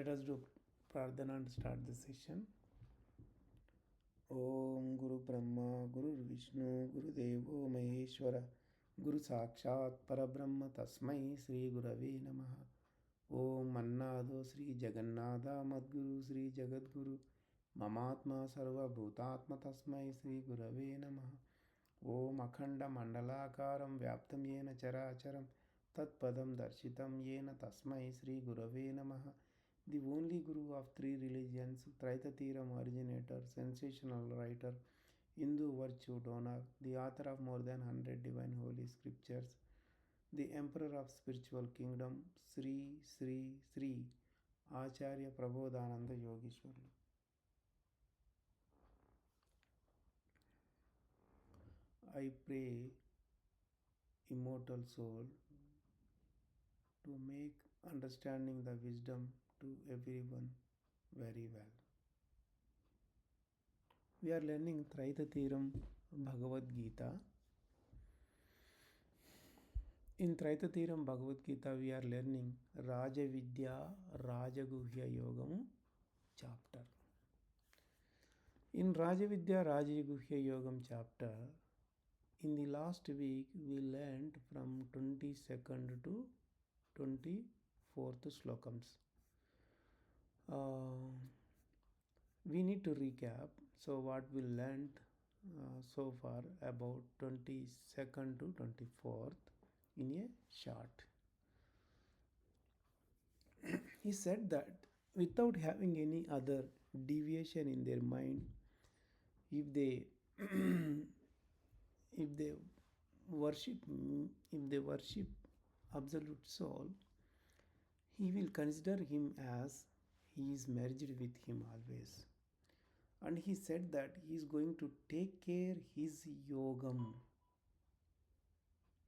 Let us do Prarthana and start the session. Om Guru Brahma Guru Vishnu Guru Devo Maheshwara Guru Sakshat Parabrahma Tasmai Sri Gurave Namaha. Om Annado Sri Jagannatha Madguru Sri Jagadguru Mamatma Sarva Bhutatma Tasmai Sri Gurave Namaha. Om Akhanda Mandalakaram Vyaptam Yena Characharam Tatpadam Darshitam Yena Tasmai Sri Gurave Namaha. The only Guru of three religions, Traitatiram originator, sensational writer, Hindu virtue donor, the author of more than 100 divine holy scriptures, the emperor of spiritual kingdom, Sri Sri Sri Acharya Prabodhananda Yogeshwara. I pray, immortal soul, to make understanding the wisdom to everyone very well. We are learning Traitatiram Bhagavad Gita. In Traitatiram Bhagavad Gita, we are learning Raja Vidya, Raja Guhya Yogamu chapter. In Raja Vidya, Raja Guhya Yogam chapter, in the last week, we learned from 22nd to 24th Slokams. We need to recap. So what we learned so far about 22nd to 24th in a short. He said that without having any other deviation in their mind, if they worship absolute soul, he will consider him as he is merged with him always. And he said that he is going to take care his Yogamu.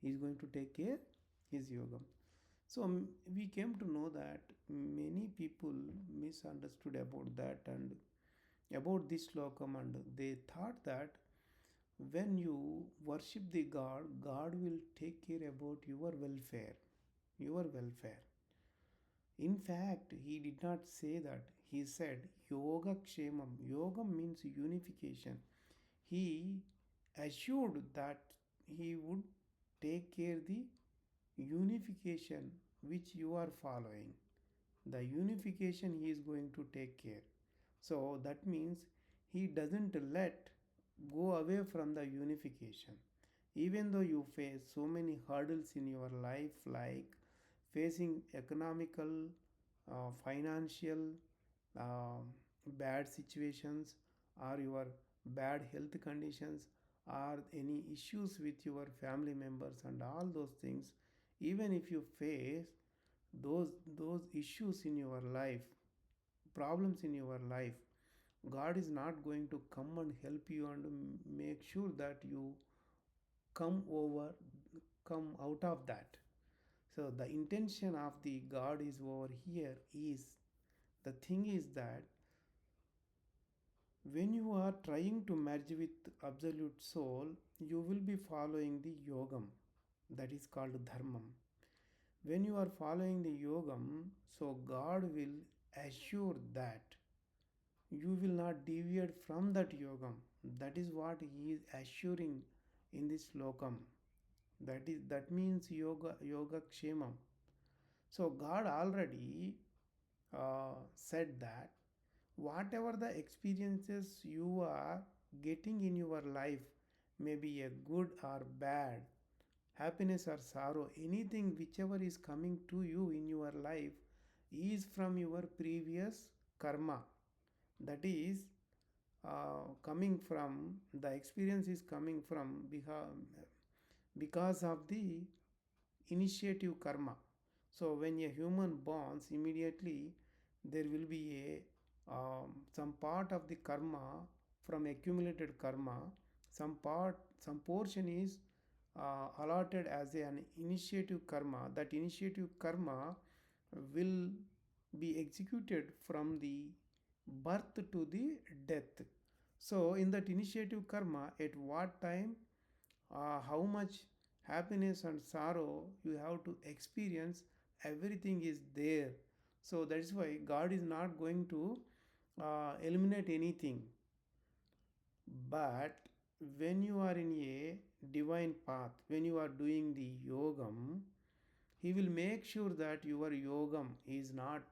He is going to take care his Yogam. So we came to know that many people misunderstood about that and about this Shlokamu, and they thought that when you worship the God, God will take care about your welfare. Your welfare. In fact, he did not say that. He said Yoga Kshemam. Yoga means unification. He assured that he would take care the unification which you are following. The unification he is going to take care. So that means he doesn't let go away from the unification. Even though you face so many hurdles in your life, like facing economical, financial, bad situations, or your bad health conditions, or any issues with your family members and all those things, even if you face those issues in your life, problems in your life, God is not going to come and help you and make sure that you come out of that. So the intention of the God is over here is, the thing is that when you are trying to merge with absolute soul, you will be following the Yogam, that is called Dharmam. When you are following the Yogam, so God will assure that you will not deviate from that Yogam. That is what he is assuring in this Shlokamu. That means yoga kshemam. So God already said that whatever the experiences you are getting in your life, maybe a good or bad, happiness or sorrow, anything whichever is coming to you in your life is from your previous karma. That is coming from, the experience is coming from because of the initiative karma. So when a human borns, immediately there will be some part of the karma from accumulated karma, some portion is allotted as an initiative karma. That initiative karma will be executed from the birth to the death. So in that initiative karma, at what time, how much happiness and sorrow you have to experience, everything is there. So that's why God is not going to eliminate anything. But when you are in a divine path, when you are doing the yogam, he will make sure that your yogam is not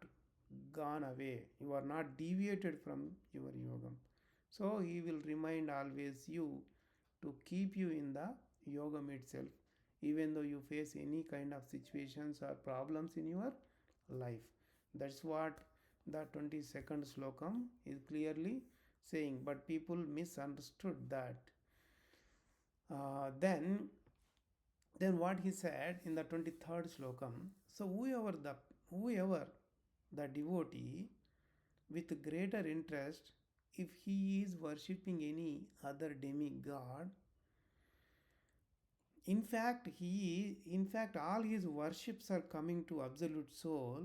gone away. You are not deviated from your yogam. So he will remind always you to keep you in the yogam itself, even though you face any kind of situations or problems in your life. That's what the 22nd slokam is clearly saying. But people misunderstood that. Then what he said in the 23rd slokam, so whoever the devotee with greater interest, if he is worshipping any other demigod, in fact all his worships are coming to absolute soul,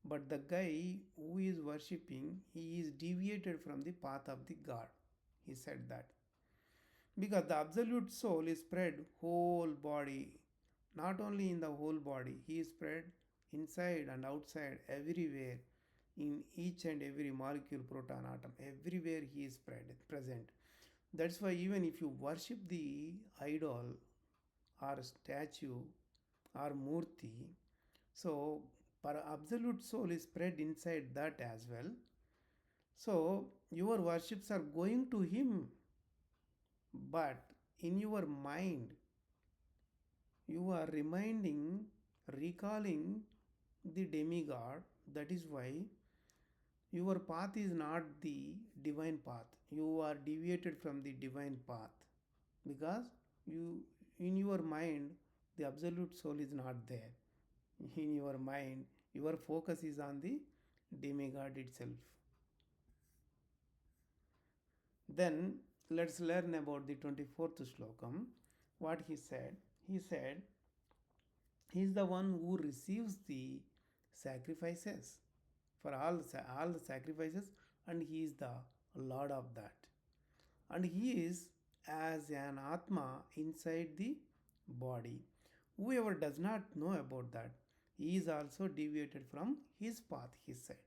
but the guy who is worshipping, he is deviated from the path of the god. He said that because the absolute soul is spread whole body, not only in the whole body, he is spread inside and outside, everywhere, in each and every molecule, proton, atom, everywhere he is spread present. That's why even if you worship the idol or statue or murti, so for absolute soul is spread inside that as well. So your worships are going to him, but in your mind you are recalling the demigod. That is why your path is not the divine path. You are deviated from the divine path because you, in your mind, the absolute soul is not there. In your mind, your focus is on the demigod itself. Then let's learn about the 24th slokam. What he said? He said, he is the one who receives the sacrifices for all the sacrifices, and he is the Lord of that. And he is as an Atma inside the body. Whoever does not know about that, he is also deviated from his path, he said.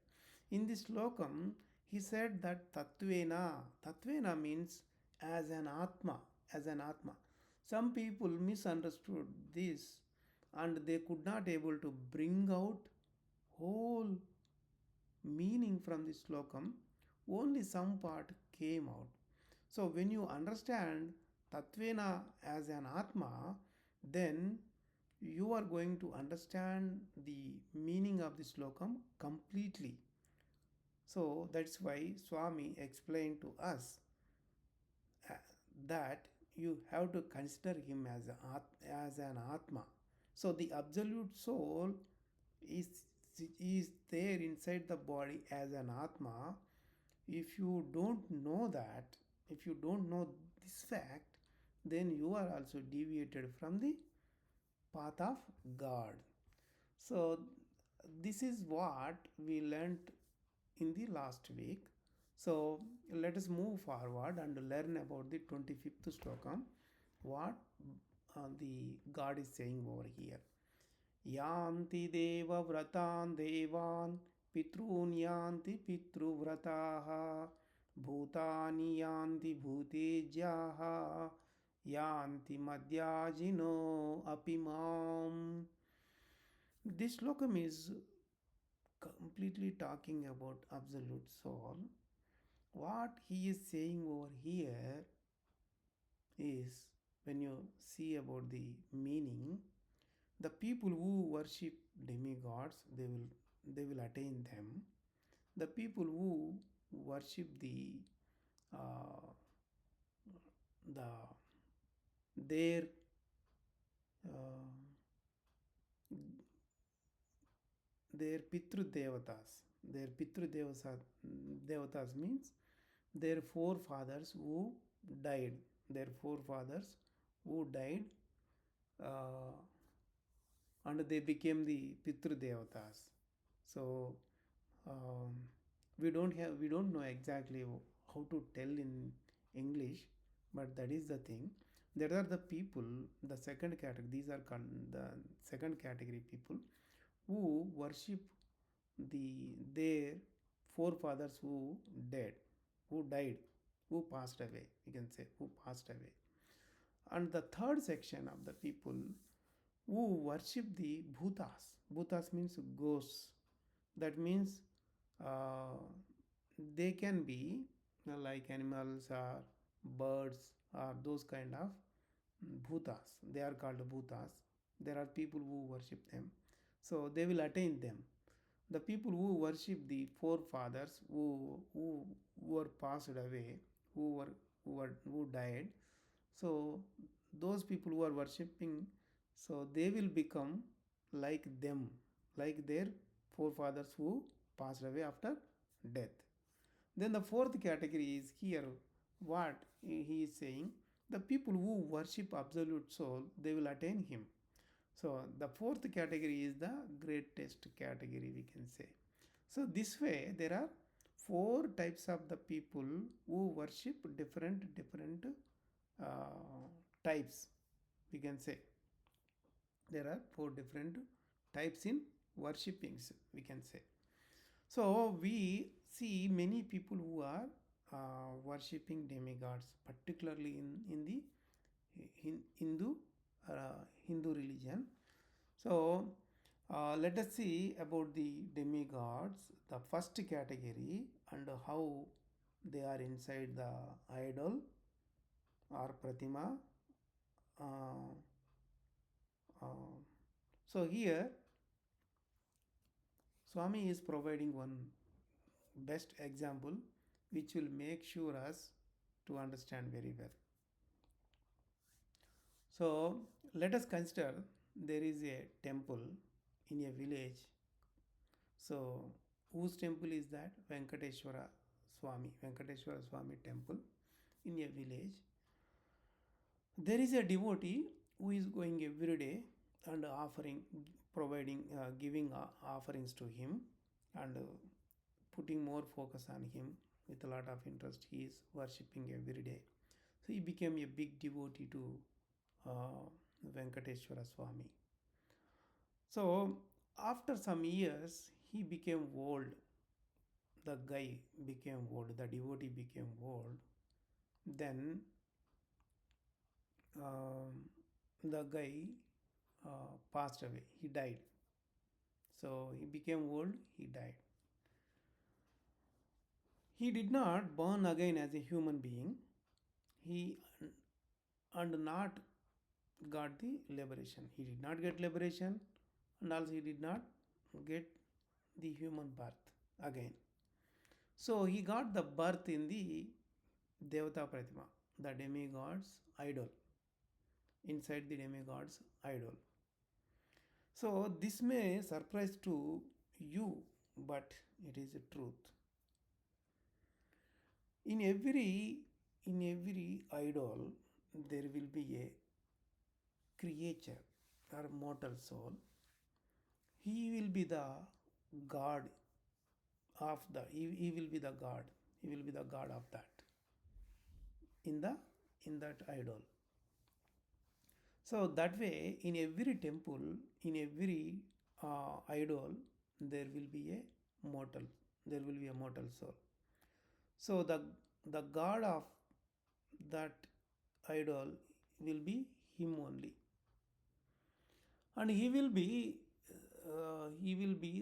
In this slokam, he said that Tatvena means as an Atma, as an Atma. Some people misunderstood this and they could not able to bring out whole meaning from this slokam. Only some part came out. So when you understand Tatvena as an Atma, then you are going to understand the meaning of the slokam completely. So that's why Swami explained to us uh, that you have to consider him as an Atma. So the absolute soul is, is there inside the body as an Atma. If you don't know that, if you don't know this fact, then you are also deviated from the path of God. So this is what we learnt in the last week. So let us move forward and learn about the 25th slokam, what the God is saying over here. Yanti deva vratan devan pitrun yanti pitruvrataha bhutani yanti bhutejyaha yanti madhyajino apimam. This slokam is completely talking about absolute soul. What he is saying over here is, when you see about the meaning, the people who worship demigods, they will attain them. The people who worship uh, the their uh, their pitru devatas, their pitru devatas means their forefathers who died, their forefathers who died, uh, and they became the pitru devatas. So um, we don't know exactly how to tell in English, but that is the thing. There are the people, the second category. These are called the second category people who worship their forefathers who died, who passed away, we can say, who passed away. And the third section of the people who worship the bhutas. Bhutas means ghosts. That means uh, they can be like animals or birds or those kind of bhutas. They are called bhutas. There are people who worship them, so they will attain them. The people who worship the forefathers who were passed away, who died, so those people who are worshipping, so they will become like them, like their forefathers who passed away after death. Then the fourth category is here what he is saying, the people who worship absolute soul, they will attain him. So the fourth category is the greatest category, we can say. So this way there are four types of the people who worship different uh, types, we can say. There are four different types in worshippings, we can say. So we see many people who are worshipping demigods, particularly in the Hindu Hindu religion. So let us see about the demigods, the first category, and how they are inside the idol or pratima. Uh, uh, so here Swami is providing one best example which will make sure us to understand very well. So let us consider there is a temple in a village. So whose temple is that? Venkateshwara Swami temple in a village. There is a devotee who is going every day and offering, providing, giving offerings to him, and putting more focus on him with a lot of interest. He is worshipping every day. So he became a big devotee to uh, Venkateshwara Swami. So after some years, he became old. The guy became old. The devotee became old. Then the guy passed away. He died. So he became old. He died. He did not born again as a human being. He and not got the liberation. He did not get liberation, and also he did not get the human birth again. So he got the birth in the Devata Pratima, the demigod's idol, inside the demigod's idol. So this may surprise to you, but it is a truth. In every idol, there will be a creature or mortal soul. He will be the god of he will be the god. He will be the god of that in the in that idol. So that way, in every temple, in every idol, there will be a mortal. There will be a mortal soul. So the god of that idol will be him only, and he will be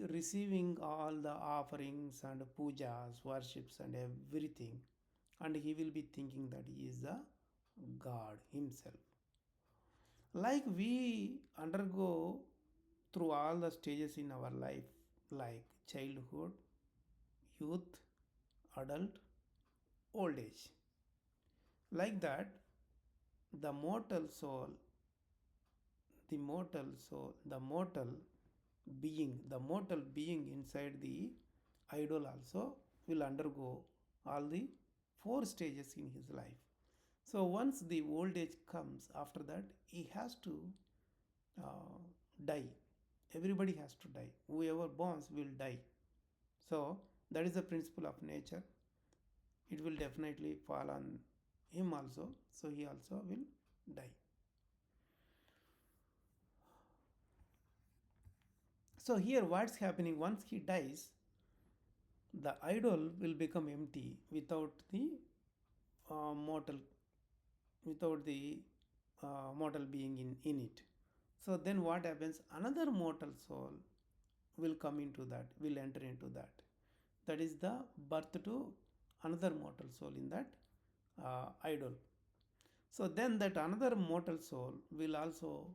receiving all the offerings and pujas, worships, and everything, and he will be thinking that he is the god himself. Like we undergo through all the stages in our life, like childhood, youth, adult, old age. Like that, the mortal soul, the mortal being inside the idol also will undergo all the four stages in his life. So once the old age comes, after that he has to uh, die. Everybody has to die. Whoever borns will die. So that is the principle of nature. It will definitely fall on him also. So he also will die. So here what's happening, once he dies, the idol will become empty without the mortal, without the mortal being in it. So then what happens, another mortal soul will come into that, will enter into that. That is the birth to another mortal soul in that idol. So then that another mortal soul will also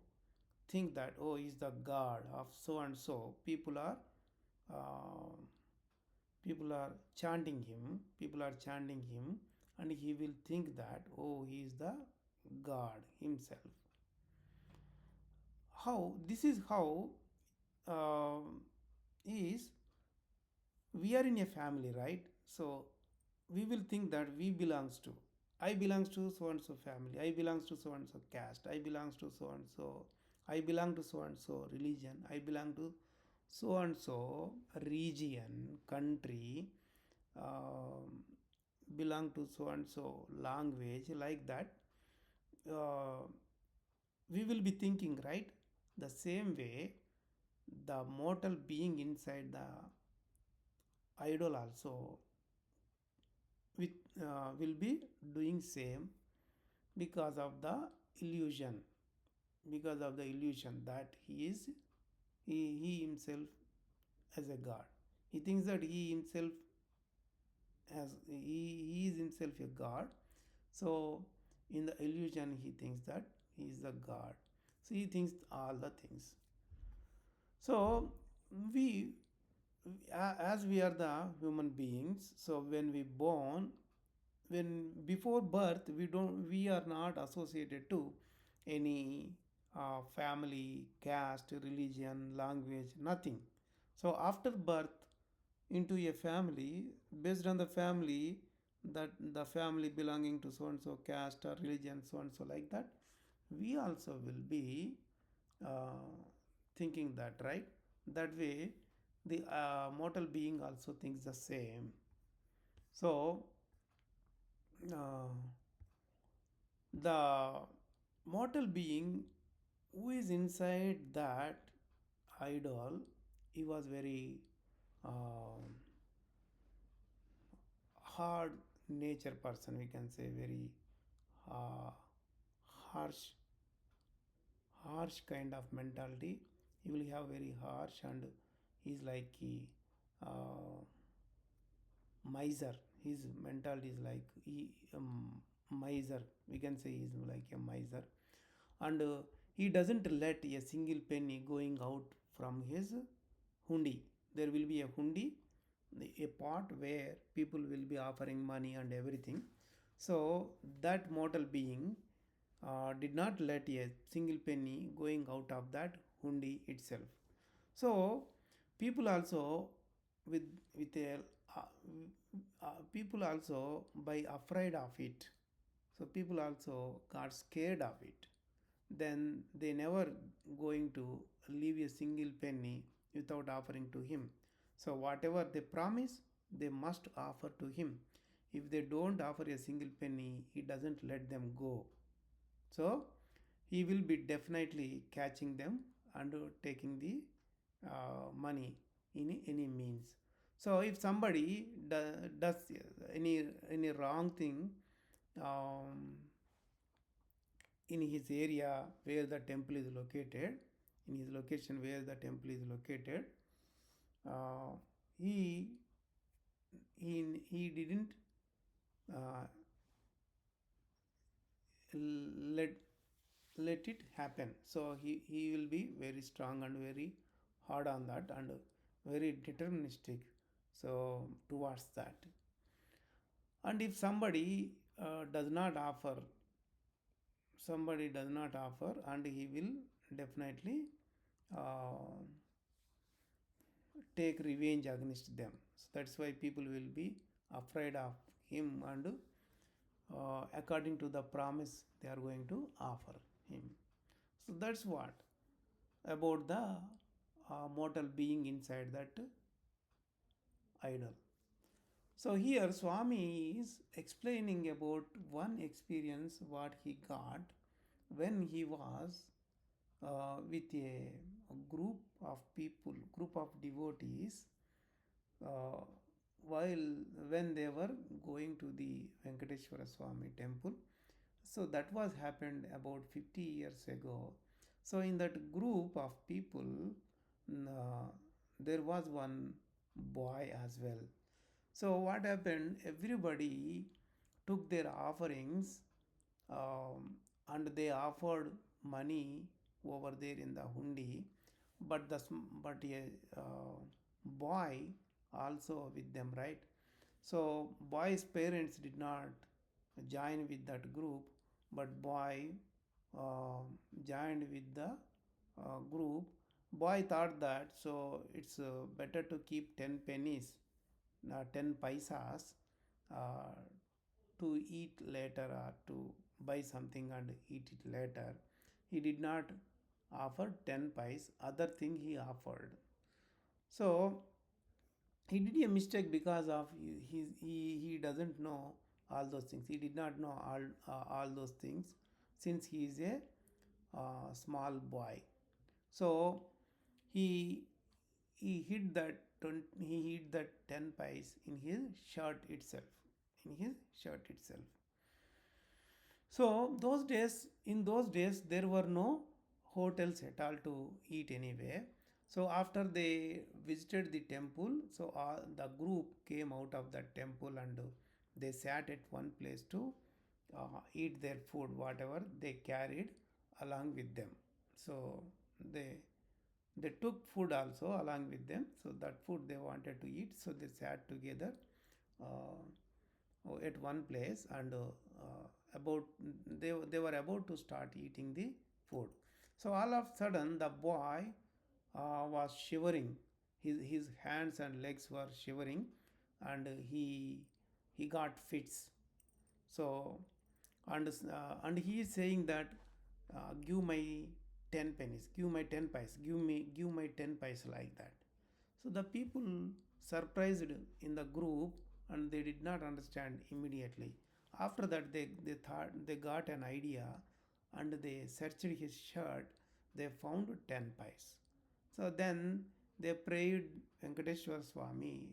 think that, oh, he's the god of so and so. Uh, people are chanting him. People are chanting him, and he will think that, oh, he is the god himself. How this is how uh, is we are in a family, right? So we will think that we belongs to, I belongs to so and so family, I belongs to so and so caste, I belongs to so and so, I belong to so and so religion, I belong to so and so region, country, um, belong to so and so language, like that. uh, we will be thinking, right? The same way, the mortal being inside the idol also with will be doing same, because of the illusion, because of the illusion that he himself as a god. He thinks that he himself as he is himself a god. So in the illusion he thinks that he is the god. So he thinks all the things. So we as we are the human beings, so when we born, when before birth we are not associated to any family, caste, religion, language, nothing. So after birth into a family, based on the family, that the family belonging to so and so caste or religion, so and so, like that, we also will be uh, thinking that, right? That way the mortal being also thinks the same. So uh, the mortal being who is inside that idol, he was very uh, hard nature person, we can say, very uh, harsh harsh kind of mentality. He will have very harsh, and he's like uh, miser. His mentality is like miser, we can say he's like a miser. And he doesn't let a single penny going out from his hundi. There will be a hundi, a pot where people will be offering money and everything. So that mortal being did not let a single penny going out of that hundi itself. So people also with a people also by afraid of it. So people also got scared of it. Then they never going to leave a single penny without offering to him. So whatever they promise, they must offer to him. If they don't offer a single penny, he doesn't let them go. So he will be definitely catching them and taking the money in any means. So if somebody does any wrong thing um, in his area where the temple is located, in his location where the temple is located, uh, he he didn't uh, let let it happen. So he will be very strong and very hard on that, and very deterministic so towards that. And if somebody does not offer, somebody does not offer, and he will definitely uh, take revenge against them. So that's why people will be afraid of him, and according to the promise they are going to offer him. So that's what about the mortal being inside that idol. So here Swami is explaining about one experience what he got when he was with a group of people, group of devotees, uh, while when they were going to the Venkateshwara Swami temple. So that was happened about 50 years ago. So in that group of people, uh, there was one boy as well. So what happened? Everybody took their offerings, um, and they offered money over there in the hundi, but but a boy also with them, right? So boy's parents did not join with that group, but boy uh, joined with the group. Boy thought that so it's better to keep 10 pennies, 10 paisas, uh, to eat later or to buy something and eat it later. He did not offer 10 pies, other thing he offered. So he did a mistake because of he doesn't know all those things. He did not know all those things since he is a small boy. So he hid that he hid that 10 pies in his shirt itself, in his shirt itself. So in those days, there were no hotels at all to eat anyway. So after they visited the temple, so the group came out of that temple and they sat at one place to eat their food, whatever they carried along with them. So they they took food also along with them. So that food they wanted to eat. So they sat together at one place and about they were about to start eating the food. So all of a sudden the boy was shivering. His hands and legs were shivering, and he got fits. So and he is saying that give my 10 pennies, give my 10 pies, give my 10 pies, like that. So the people surprised in the group, and they did not understand immediately. After that, they thought they got an idea, and they searched his shirt. They found 10 pies. So then they prayed Venkateshwar Swami.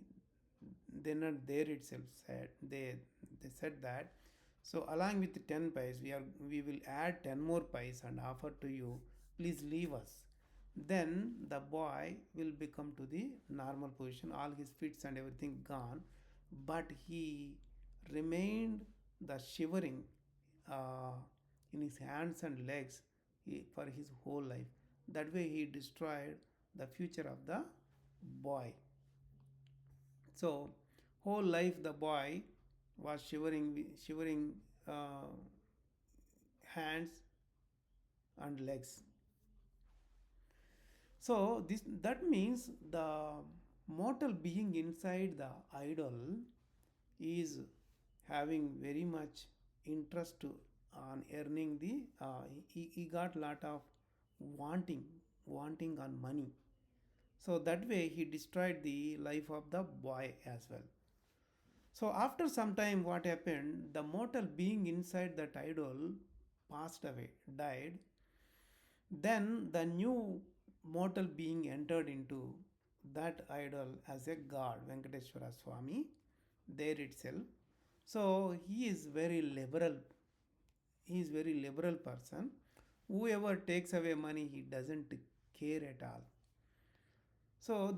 Then and there itself said they said that, so along with the 10 pies, we will add 10 more pies and offer to you. Please leave us. Then the boy will become to the normal position, all his fits and everything gone, but he remained the shivering uh, in his hands and legs for his whole life. That way, he destroyed the future of the boy. So, whole life the boy was shivering hands and legs. So this that means the mortal being inside the idol is having very much interest on earning the he got lot of wanting wanting on money. So that way he destroyed the life of the boy as well. So after some time, what happened? The mortal being inside that idol passed away, died. Then the new mortal being entered into that idol as a god, Venkateshwara Swami, there itself. So he is very liberal. He is very liberal person. Whoever takes away money, he doesn't care at all. So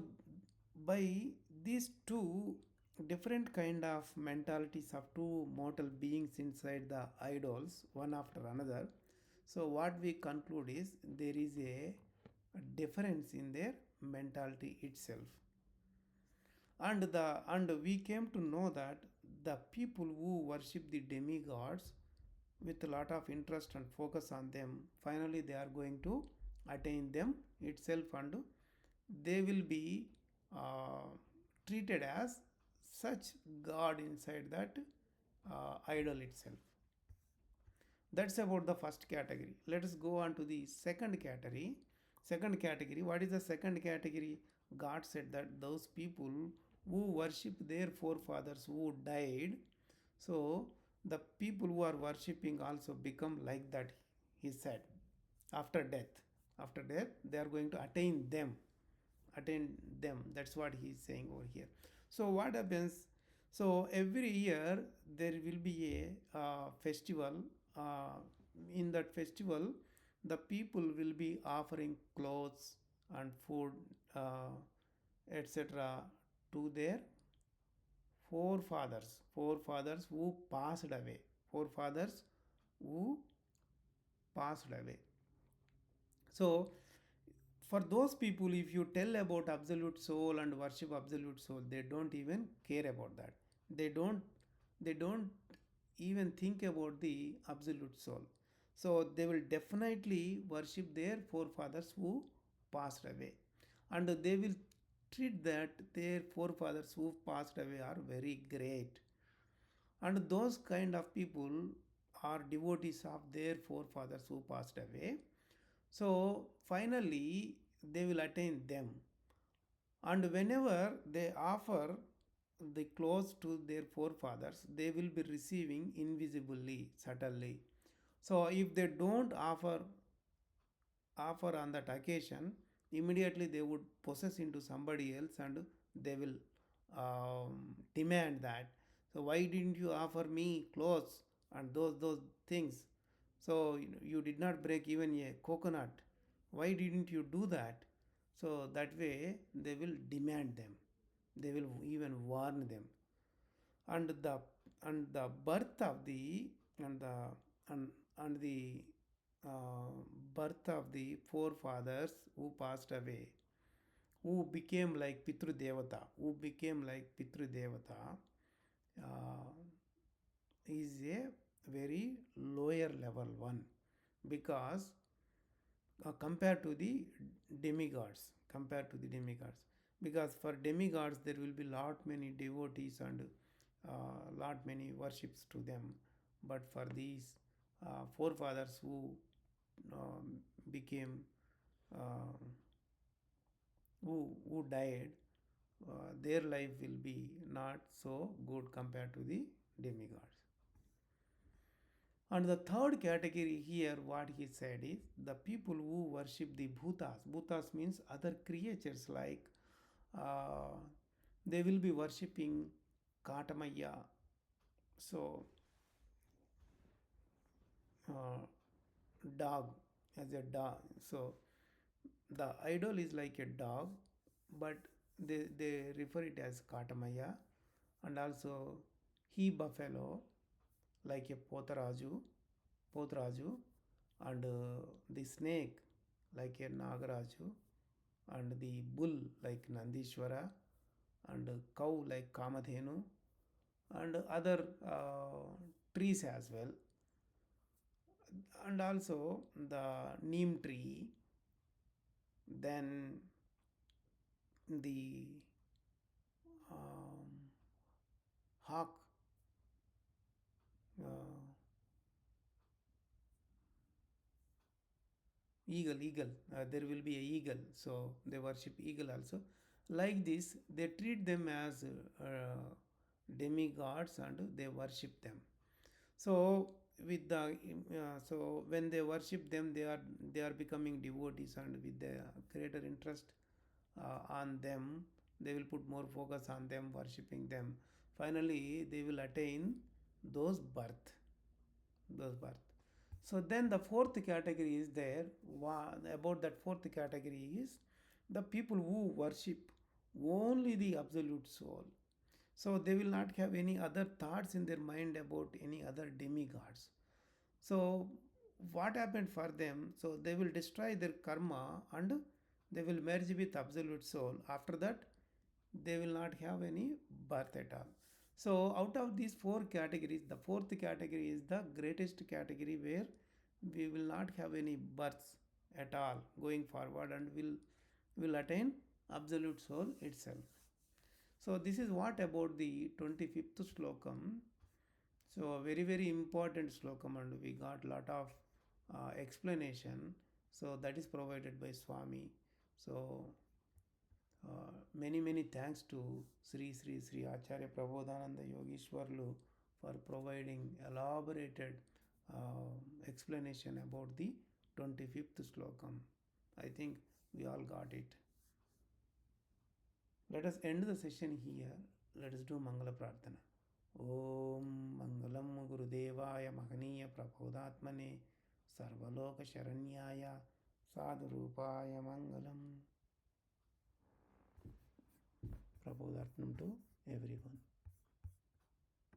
by these two different kind of mentalities of two mortal beings inside the idols, one after another, so what we conclude is there is a difference in their mentality itself. And we came to know that the people who worship the demigods with a lot of interest and focus on them, finally they are going to attain them itself, and they will be uh, treated as such god inside that idol itself. That's about the first category. Let us go on to the second category. Second category, what is the second category? God said that those people who worship their forefathers who died, so the people who are worshipping also become like that, he said, after death. After that, they are going to attain them. That's what he is saying over here. So what happens? So every year there will be a festival. uh, in that festival, the people will be offering clothes and food, uh, etc., to their forefathers who passed away. Forefathers who passed away. So for those people, if you tell about absolute soul and worship absolute soul, they don't even care about that. They don't they don't even think about the absolute soul. So they will definitely worship their forefathers who passed away, and they will treat that their forefathers who passed away are very great, and those kind of people are devotees of their forefathers who passed away. So finally they will attain them, and whenever they offer the clothes to their forefathers, they will be receiving invisibly, subtly. So if they don't offer on that occasion, immediately they would possess into somebody else, and they will demand that. So why didn't you offer me clothes and those things? So you did not break even a coconut. Why didn't you do that? So that way they will demand them. They will even warn them. And the birth of the and the and, and the uh, birth of the forefathers who passed away, who became like Pitru Devata, uh, is a very lower level one, because compared to the demigods, because for demigods there will be lot many devotees and lot many worships to them, but for these forefathers who became uh, who died, their life will be not so good compared to the demigods. And the third category here, what he said is the people who worship the bhutas. Bhutas means other creatures, like uh, they will be worshipping Katamaya. So, uh, dog, as a dog. So, the idol is like a dog, but they refer it as Katamaya, and also he buffalo, like a Potraju, and the snake like a Nagaraju, and the bull like Nandishwara, and cow like Kamadhenu, and other trees as well, and also the neem tree, then the um, hawk, uh, eagle. There will be a eagle, so they worship eagle also. Like this, they treat them as demigods, and they worship them. So with the so when they worship them, they are becoming devotees, and with the greater interest on them, they will put more focus on them, worshipping them. Finally they will attain those birth. So then the fourth category is there. About that fourth category is the people who worship only the absolute soul. So they will not have any other thoughts in their mind about any other demigods. So what happened for them? So they will destroy their karma, and they will merge with absolute soul. After that, they will not have any birth at all. So out of these four categories, the fourth category is the greatest category, where we will not have any births at all going forward, and will attain absolute soul itself. So this is what about the 25th slokam. So a very very important slokam, and we got lot of explanation. So that is provided by Swami. So many many thanks to Sri Acharya Prabodhananda Yogeshwarlu for providing elaborated explanation about the 25th slokam. I think we all got it. Let us end the session here. Let us do Mangala Prarthana. Om Mangalam Gurudevaya Mahaniya Prabodhatmane Sarvaloka Sharanyaya Sadhurupaya Mangalam. Prabodharthanam to everyone.